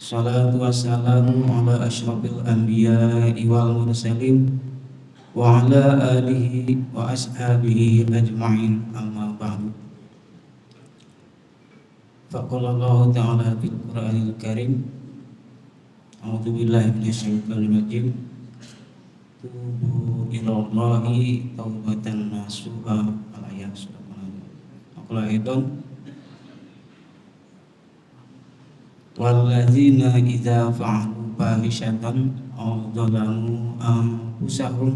Salatu wassalamu ala asyrafil anbiya'i wal mursalin wa ala alihi wa ashabihi ajma'in, amma ba'du. Faqala Allah ta'ala fil Qur'anil Karim, a'udzu billahi minasyaitonir rajim. Tubu ilallahi taubatan nasuha al-ayat. Qul aidan walladzina idza fa'alu fahishatan aw dzalamu anfusahum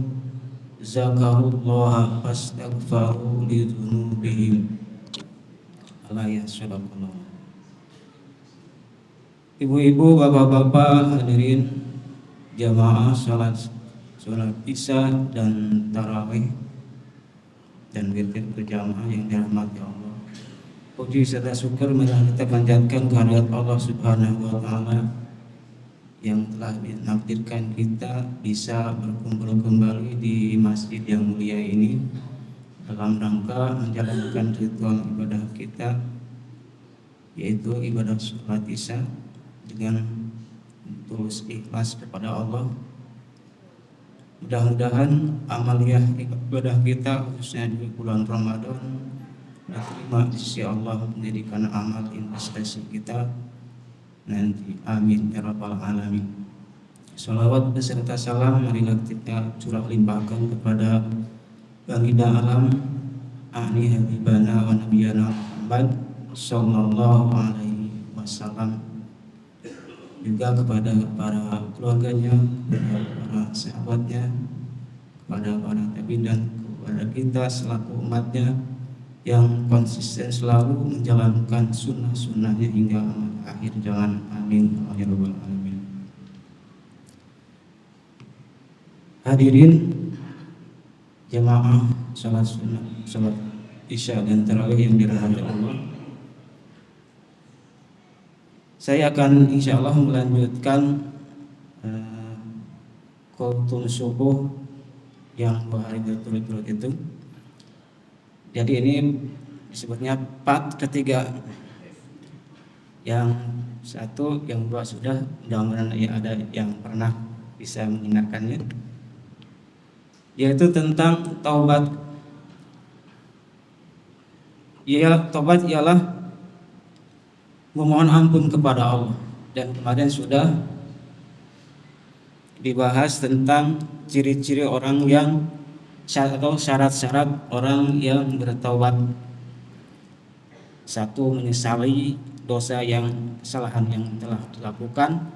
zakarullaha fastaghfaru lidzunubihim. Al-ayat. Ibu-ibu, bapak-bapak, hadirin jamaah salat Isya dan tarawih dan witir berjamaah yang dirahmati Allah. Puji serta syukur marilah kita panjatkan kehadirat Allah Subhanahu wa taala yang telah menakdirkan kita bisa berkumpul kembali di masjid yang mulia ini dalam rangka menjalankan ritual ibadah kita, yaitu ibadah salat Isya dengan tulus ikhlas kepada Allah. Mudah-mudahan amaliyah ibadah kita khususnya di bulan Ramadan diterima di sisi Allah, menjadikan amal investasi kita nanti. Amin ya rabbal alamin. Salawat beserta salam marilah kita curah limpahkan kepada baginda alam ahli habibana wa nabiyana Muhammad sallallahu alaihi wasallam, juga kepada para keluarganya, kepada para sahabatnya, kepada para tabi'in dan kepada kita selaku umatnya yang konsisten selalu menjalankan sunnah-sunnahnya hingga akhir jalan. Amin ya rabbal alamin. Hadirin jamaah salat sunnah, salat Isya dan tarawih yang dirahmati Allah, saya akan insya Allah melanjutkan khutbah subuh yang 2 hari berturut-turut itu. Jadi ini disebutnya part ketiga. Yang satu, yang dua sudah, mudah-mudahan ya ada yang pernah bisa mendengarkannya, yaitu tentang taubat. Taubat ialah memohon ampun kepada Allah, dan kemarin sudah dibahas tentang ciri-ciri orang yang atau syarat-syarat orang yang bertaubat. 1, menyesali dosa kesalahan yang telah dilakukan.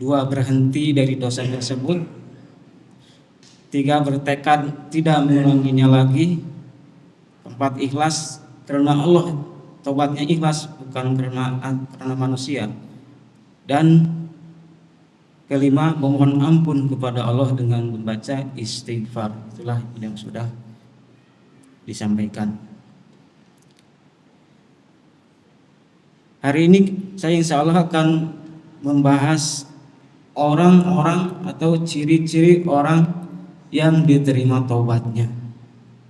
2, berhenti dari dosa tersebut. 3, bertekad tidak mengulanginya lagi. 4, ikhlas karena Allah. Taubatnya ikhlas, bukan karena manusia. Dan 5, memohon ampun kepada Allah dengan membaca istighfar. Itulah yang sudah disampaikan. Hari ini saya insya Allah akan membahas orang-orang atau ciri-ciri orang yang diterima taubatnya.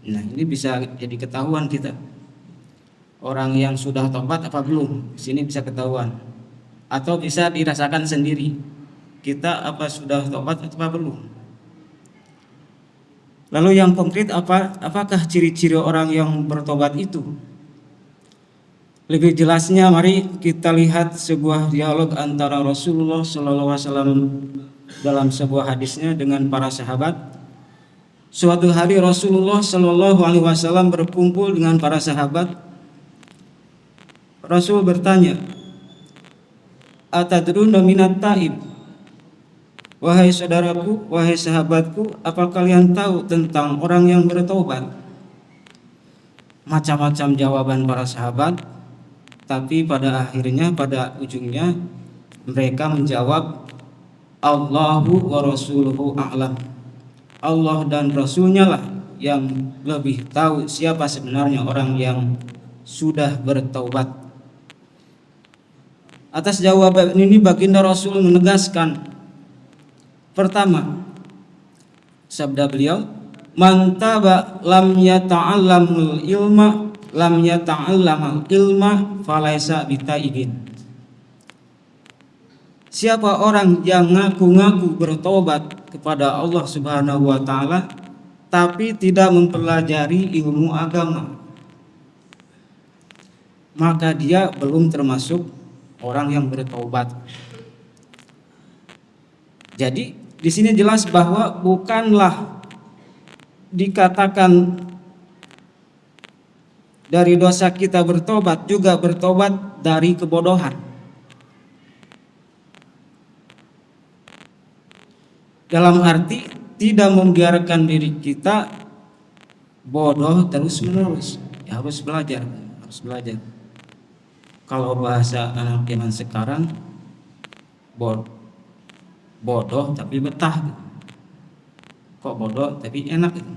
Nah, ini bisa jadi ketahuan kita, orang yang sudah taubat apa belum. Di sini bisa ketahuan, atau bisa dirasakan sendiri kita apa sudah taubat atau belum. Lalu yang konkret apakah ciri-ciri orang yang bertobat itu? Lebih jelasnya mari kita lihat sebuah dialog antara Rasulullah SAW dalam sebuah hadisnya dengan para sahabat. Suatu hari Rasulullah SAW berkumpul dengan para sahabat. Rasul bertanya, "Atadruna minat taib?" Wahai saudaraku, wahai sahabatku, apa kalian tahu tentang orang yang bertobat? Macam-macam jawaban para sahabat, tapi pada ujungnya mereka menjawab, Allahu wa rasuluhu a'lam. Allah dan Rasulnya lah yang lebih tahu siapa sebenarnya orang yang sudah bertaubat. Atas jawaban ini baginda Rasul menegaskan, pertama, sabda beliau, man taba lam yata'allamul ilma lam yata'allamal ilma falaisa bitaibin. Siapa orang yang ngaku-ngaku bertobat kepada Allah Subhanahu wa taala tapi tidak mempelajari ilmu agama, maka dia belum termasuk orang yang bertobat. Jadi di sini jelas bahwa bukanlah dikatakan dari dosa kita bertobat, juga bertobat dari kebodohan. Dalam arti tidak membiarkan diri kita bodoh terus menerus. Ya, harus belajar. Kalau bahasa anak zaman sekarang, bodoh tapi betah. Kok bodoh tapi enak gitu.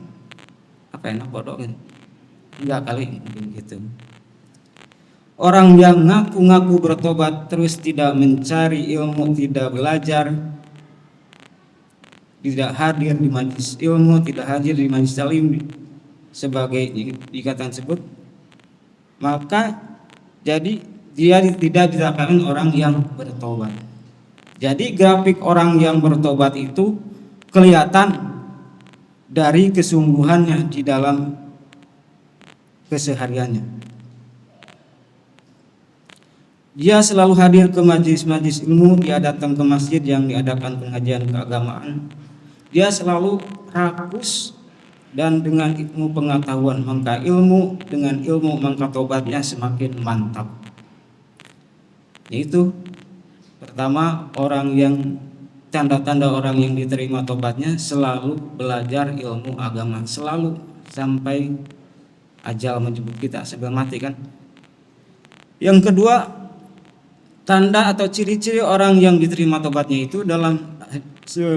Apa enak bodoh gitu? Enggak kali gitu. Orang yang ngaku-ngaku bertobat terus tidak mencari ilmu, tidak belajar, tidak hadir di majelis ilmu, tidak hadir di majelis taklim sebagai dikatakan tersebut, maka jadi dia tidak dikatakan orang yang bertobat. Jadi grafik orang yang bertobat itu kelihatan dari kesungguhannya di dalam kesehariannya. Dia selalu hadir ke majelis-majelis ilmu, dia datang ke masjid yang diadakan pengajian keagamaan. Dia selalu rakus dan dengan ilmu pengetahuan, maka ilmu dengan ilmu maka tobatnya semakin mantap. Yaitu pertama, orang yang tanda-tanda orang yang diterima tobatnya selalu belajar ilmu agama, selalu sampai ajal menjemput kita, sampai mati kan. Yang kedua, tanda atau ciri-ciri orang yang diterima tobatnya itu dalam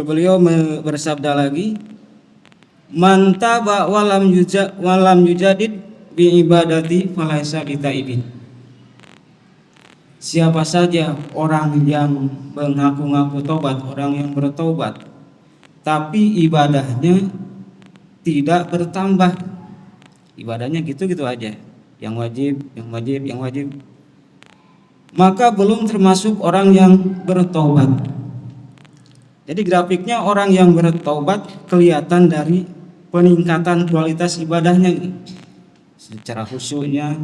beliau bersabda lagi, man taba walam yujadid bi ibadati falaisa bitaibin. Siapa saja orang yang mengaku-ngaku tobat, orang yang bertobat tapi ibadahnya tidak bertambah, ibadahnya gitu-gitu aja, yang wajib, maka belum termasuk orang yang bertobat. Jadi grafiknya orang yang bertobat kelihatan dari peningkatan kualitas ibadahnya secara khusyuknya,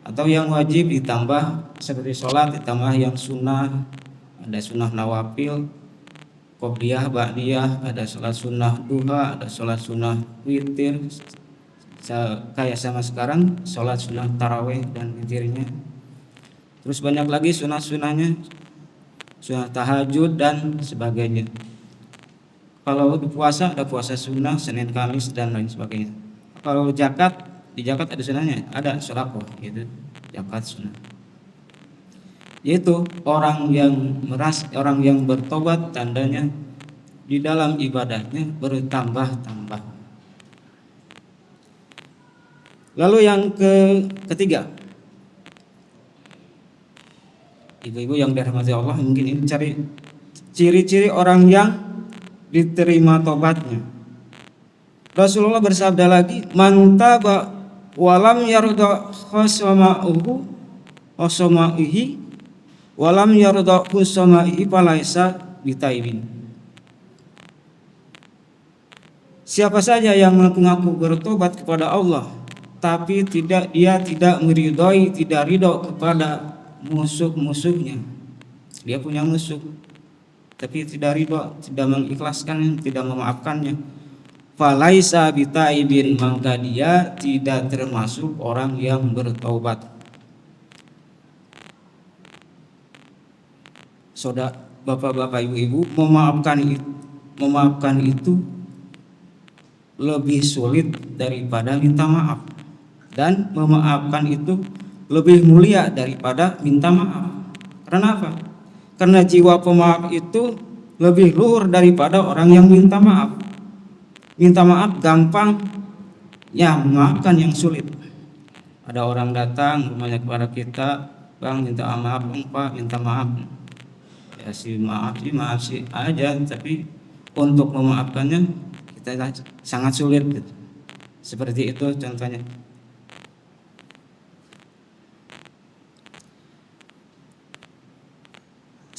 atau yang wajib ditambah seperti sholat ditambah yang sunnah, ada sunnah nawafil, qobliyah, ba'diyah, ada sholat sunnah duha, ada sholat sunnah witir, kayak sama sekarang sholat sunnah taraweh dan witirnya. Terus banyak lagi sunnah-sunnahnya, sunnah tahajud dan sebagainya. Kalau puasa ada puasa sunnah Senin Kamis dan lain sebagainya. Kalau zakat, di zakat ada sunnahnya, ada sedekah gitu, zakat sunnah. Yaitu orang yang bertobat tandanya di dalam ibadahnya bertambah-tambah. Lalu yang ketiga, ibu-ibu yang dirahmati Allah, mungkin ini cari ciri-ciri orang yang diterima tobatnya. Rasulullah bersabda lagi, man taba walam yarda khasama'uhu wasama'ihi walam yarda khusama'ihi falaisa bitaibin. Siapa saja yang mengaku bertobat kepada Allah tapi dia tidak meridhoi, tidak ridho kepada musuh-musuhnya. Dia punya musuh tapi tidak ridho, tidak mengikhlaskan, tidak memaafkannya, falaisa bitaibin, maka dia tidak termasuk orang yang bertaubat. Saudara, bapak-bapak, ibu-ibu, memaafkan itu lebih sulit daripada minta maaf, dan memaafkan itu lebih mulia daripada minta maaf. Karena apa? Karena jiwa pemaaf itu lebih luhur daripada orang yang minta maaf. Minta maaf gampang, ya memaafkan yang sulit. Ada orang datang rumahnya kepada kita, bang minta maaf, Pak minta maaf. Ya maaf sih aja, tapi untuk memaafkannya kita sangat sulit gitu. Seperti itu contohnya.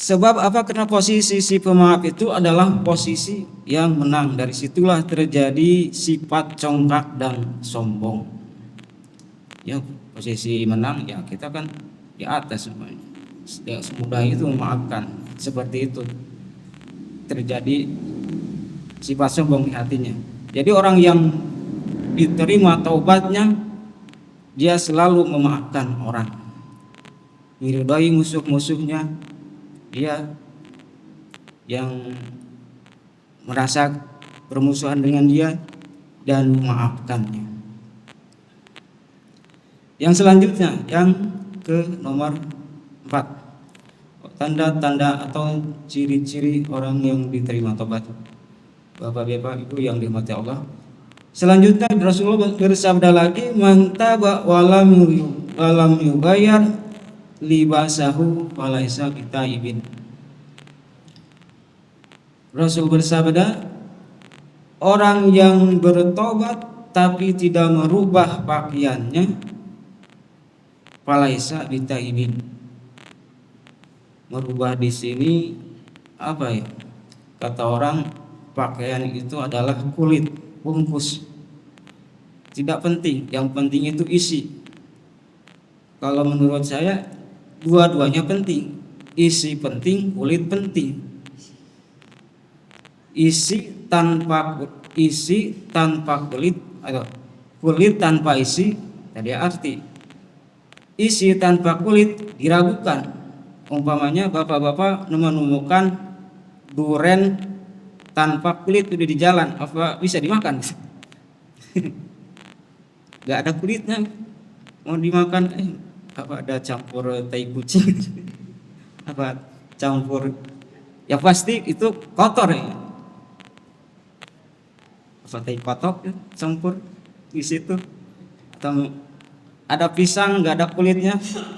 Sebab apa? Karena posisi si pemaaf itu adalah posisi yang menang. Dari situlah terjadi sifat congkak dan sombong. Ya, posisi menang ya kita kan di atas semuanya. Ya, semudah itu memaafkan. Seperti itu terjadi sifat sombong di hatinya. Jadi orang yang diterima taubatnya, dia selalu memaafkan orang, meridai musuh-musuhnya, dia yang merasa bermusuhan dengan dia dan memaafkannya. Yang selanjutnya, yang ke nomor 4, tanda-tanda atau ciri-ciri orang yang diterima tobat. Bapak-bapak Ibu yang dirahmati Allah, selanjutnya Rasulullah bersabda lagi, man taba walam yubayar libasahu falaisa bitaibin. Rasul bersabda, orang yang bertobat tapi tidak merubah pakaiannya, falaisa bitaibin. Merubah di sini apa ya? Kata orang, pakaian itu adalah kulit bungkus. Tidak penting, yang penting itu isi. Kalau menurut saya dua-duanya penting. Isi penting, kulit penting. Isi tanpa kulit atau kulit tanpa isi tadi arti. Isi tanpa kulit diragukan. Umpamanya bapak-bapak menemukan duren tanpa kulit udah di jalan, apa bisa dimakan? Gak ada kulitnya, mau dimakan apa ada campur tai kucing apa campur, ya pasti itu kotor ya. Apa tai kotok ya, campur di situ. Atau ada pisang nggak ada kulitnya,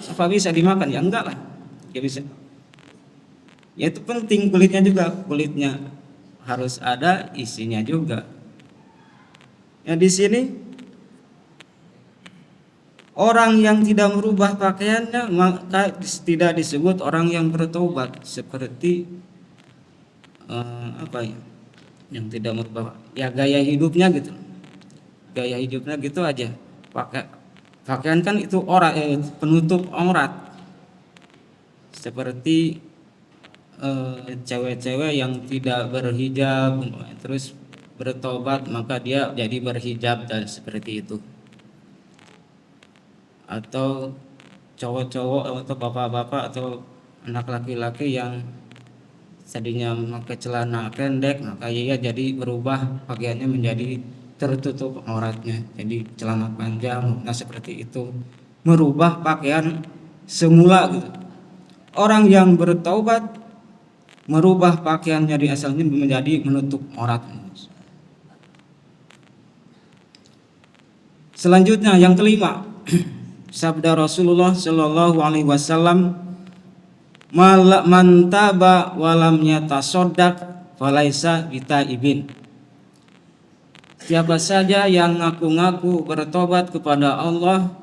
apa bisa dimakan? Ya enggak lah, ya bisa. Ya itu penting kulitnya juga, kulitnya harus ada, isinya juga. Ya di sini orang yang tidak merubah pakaiannya maka tidak disebut orang yang bertobat, seperti apa ya, yang tidak merubah ya gaya hidupnya gitu. Gaya hidupnya gitu aja. Pakaian kan itu penutup aurat. Seperti cewek-cewek yang tidak berhijab terus bertobat, maka dia jadi berhijab dan seperti itu. Atau cowok-cowok atau bapak-bapak atau anak laki-laki yang tadinya memakai celana pendek, maka ia jadi berubah pakaiannya menjadi tertutup auratnya, jadi celana panjang. Nah seperti itu, merubah pakaian semula gitu. Orang yang bertaubat merubah pakaiannya di asalnya menjadi menutup aurat. Selanjutnya yang kelima, sabda Rasulullah Shallallahu Alaihi Wasallam, man taba walam yatasoddaq falaisa bitaibin. Siapa saja yang ngaku-ngaku bertobat kepada Allah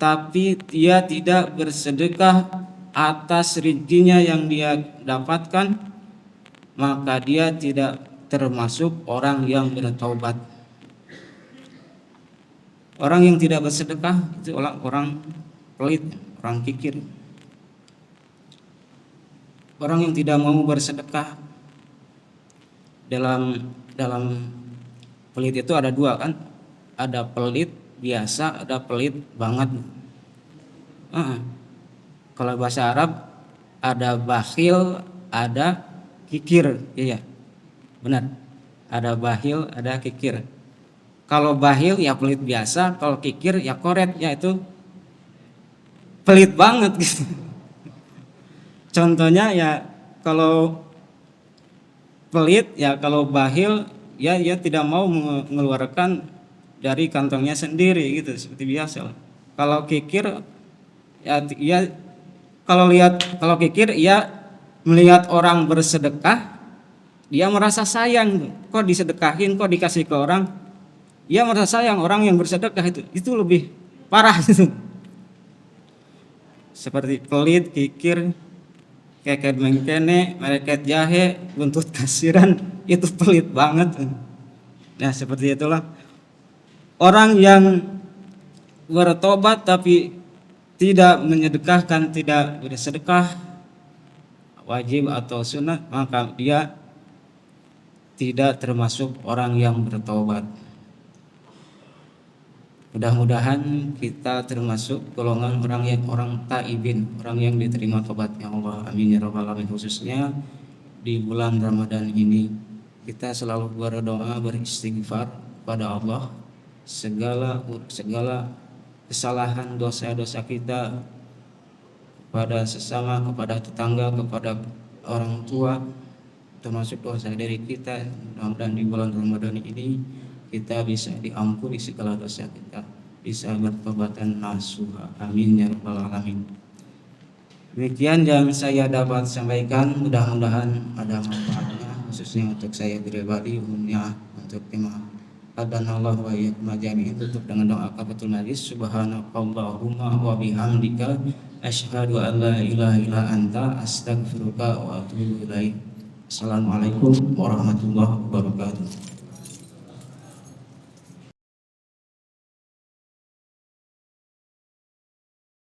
tapi dia tidak bersedekah atas rezekinya yang dia dapatkan, maka dia tidak termasuk orang yang bertobat. Orang yang tidak bersedekah itu orang pelit, orang kikir. Orang yang tidak mau bersedekah, dalam pelit itu ada dua kan, ada pelit biasa, ada pelit banget. Kalau bahasa Arab ada bakhil, ada kikir, iya benar. Ada bakhil, ada kikir. Kalau bakhil ya pelit biasa, kalau kikir ya koret, yaitu pelit banget gitu. Contohnya ya kalau pelit ya, kalau bakhil ya tidak mau mengeluarkan dari kantongnya sendiri gitu seperti biasa. Kalau kikir ya kalau kikir ya melihat orang bersedekah, dia merasa sayang, kok disedekahin, kok dikasih ke orang, dia merasa sayang. Orang yang bersedekah itu lebih parah gitu. Seperti pelit, kikir keket mengkene, mereket jahe, buntut kasiran, itu pelit banget. Nah seperti itulah orang yang bertobat tapi tidak menyedekahkan, tidak bersedekah wajib atau sunnah, maka dia tidak termasuk orang yang bertobat. Mudah-mudahan kita termasuk golongan orang taibin, orang yang diterima tobatnya Allah. Amin ya rabbal alamin. Khususnya di bulan Ramadan ini kita selalu berdoa, beristighfar kepada Allah segala kesalahan, dosa-dosa kita kepada sesama, kepada tetangga, kepada orang tua, termasuk dosa dari kita. Mudah-mudahan di bulan Ramadan ini kita bisa diampuni segala dosa kita, bisa bertobatan nasuha. Amin ya rabbal alamin. Demikian yang saya dapat sampaikan, mudah-mudahan ada manfaatnya khususnya untuk saya pribadi, umumnya untuk jemaah. Qadanallah wa iyyakum jami'an. Tutup dengan doa kafaratul majlis. Subhanakallahumma wa bihamdika asyhadu an la ilaha illa anta astaghfiruka wa atubu ilaik. Assalamualaikum warahmatullahi wabarakatuh.